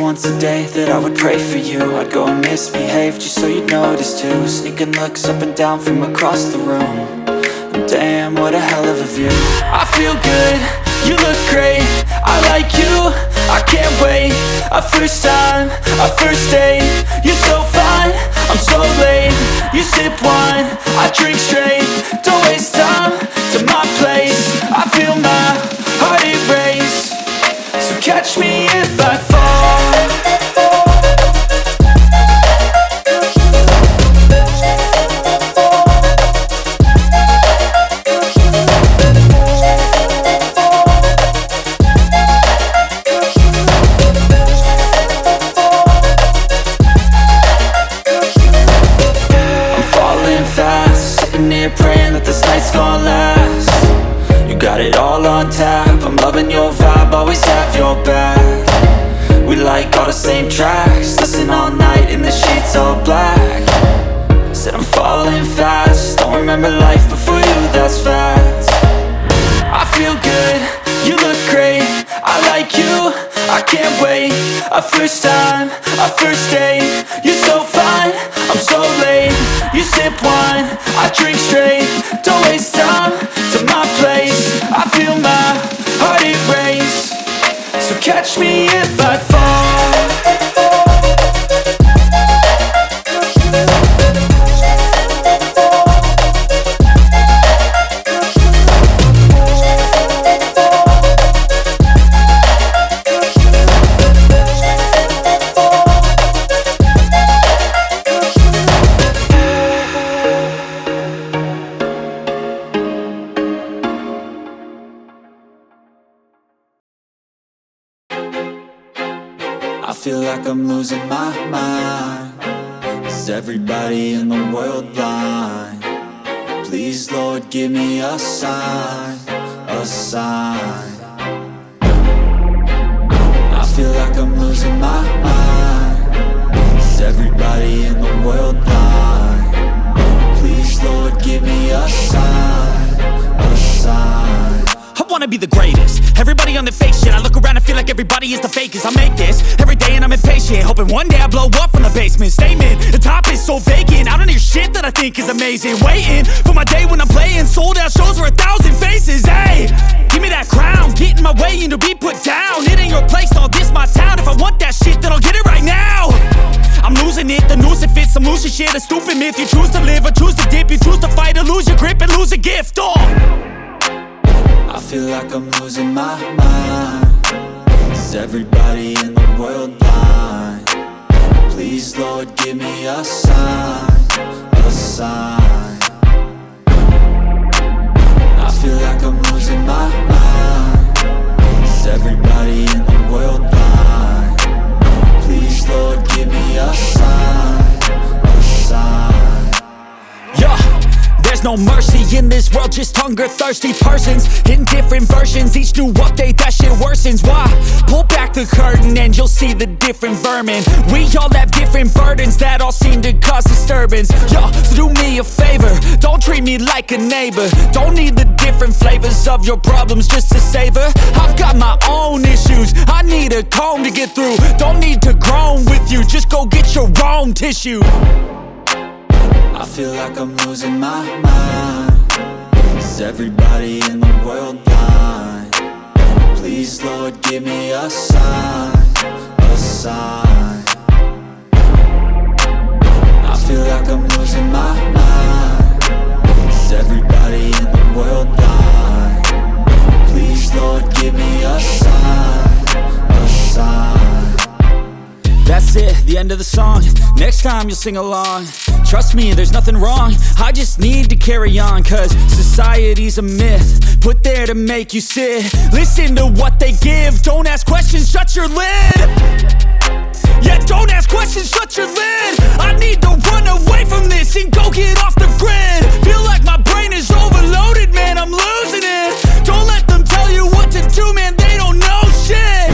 once a day that I would pray for you. I'd go and misbehave just so you'd notice too. Sneaking looks up and down from across the room. And damn, what a hell of a view. I feel good, you look great, I like you, I can't wait. A first time, a first date, you're so fine, I'm so late. You sip wine, I drink straight. Don't waste time to my place. I feel my heart erase. So catch me if I fall. Praying that this night's gonna last. You got it all on tap, I'm loving your vibe, always have your back. We like all the same tracks, listen all night in the sheets all black. Said I'm falling fast, don't remember life before you, that's facts. I feel good, you look great, I like you, I can't wait. A first time, a first date, you're so fine, I'm so late. You sip wine, I drink straight. Don't waste time to my place. I feel my heart erase. So catch me if I fall. I feel like I'm losing my mind. Is everybody in the world blind? Please, Lord, give me a sign, a sign. I feel like I'm losing my mind. Is everybody in the world blind? Please, Lord, give me a sign, a sign. I wanna be the greatest. Everybody on the fake shit. I look around and feel like everybody is the fakest. I make this every day and I'm impatient, hoping one day I blow up from the basement. Statement, the top is so vacant. I don't hear shit that I think is amazing. Waiting for my day when I'm playing sold out shows for 1,000 faces. Hey, give me that crown, get in my way and to be put down. It ain't your place, all this my town. If I want that shit, then I'll get it right now. I'm losing it, the noose it fits. I'm losing shit, a stupid myth. You choose to live or choose to dip. You choose to fight or lose your grip and lose a gift. I feel like I'm losing my mind. Is everybody in the world blind? Please, Lord, give me a sign, a sign. I feel like I'm losing my mind. Is everybody in the world blind? Please, Lord, give me a sign, a sign. Yeah. There's no mercy in this world, just hunger-thirsty persons in different versions. Each new update, that shit worsens. Why? Pull back the curtain and you'll see the different vermin. We all have different burdens that all seem to cause disturbance. Yo, so do me a favor, don't treat me like a neighbor. Don't need the different flavors of your problems just to savor. I've got my own issues, I need a comb to get through. Don't need to groan with you, just go get your own tissue. I feel like I'm losing my mind. Is everybody in the world blind? Please, Lord, give me a sign, a sign. I feel like I'm losing my mind. Is everybody in the world blind? Please, Lord, give me a sign, a sign. That's it, the end of the song. Next time you'll sing along. Trust me, there's nothing wrong. I just need to carry on, cause society's a myth put there to make you sit. Listen to what they give. Don't ask questions, shut your lid. Yeah, don't ask questions, shut your lid. I need to run away from this and go get off the grid. Feel like my brain is overloaded, man, I'm losing it. Don't let them tell you what to do, man, they don't know shit.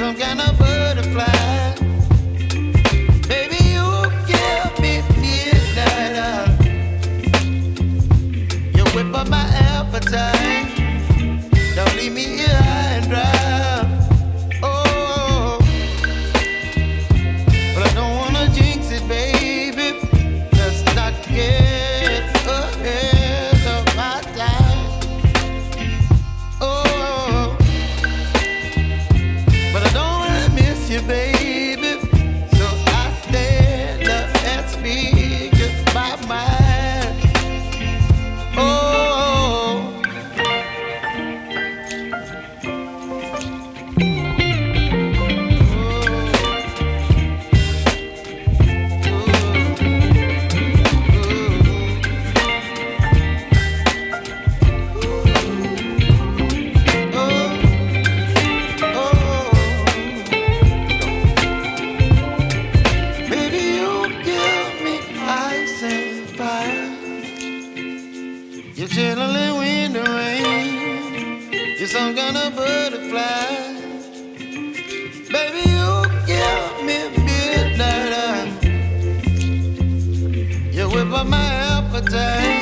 some kind of butterfly. Baby, you give me midnight. You whip up my appetite. Don't leave me here high and dry. Oh, but I don't wanna jinx it, baby. Let's not get ahead of my time. Oh, but I don't wanna miss you, baby. So I stand up and speak my mind. Oh. You're chilling in the rain. You're some kind of butterfly. Baby, you give me midnight. You whip up my appetite.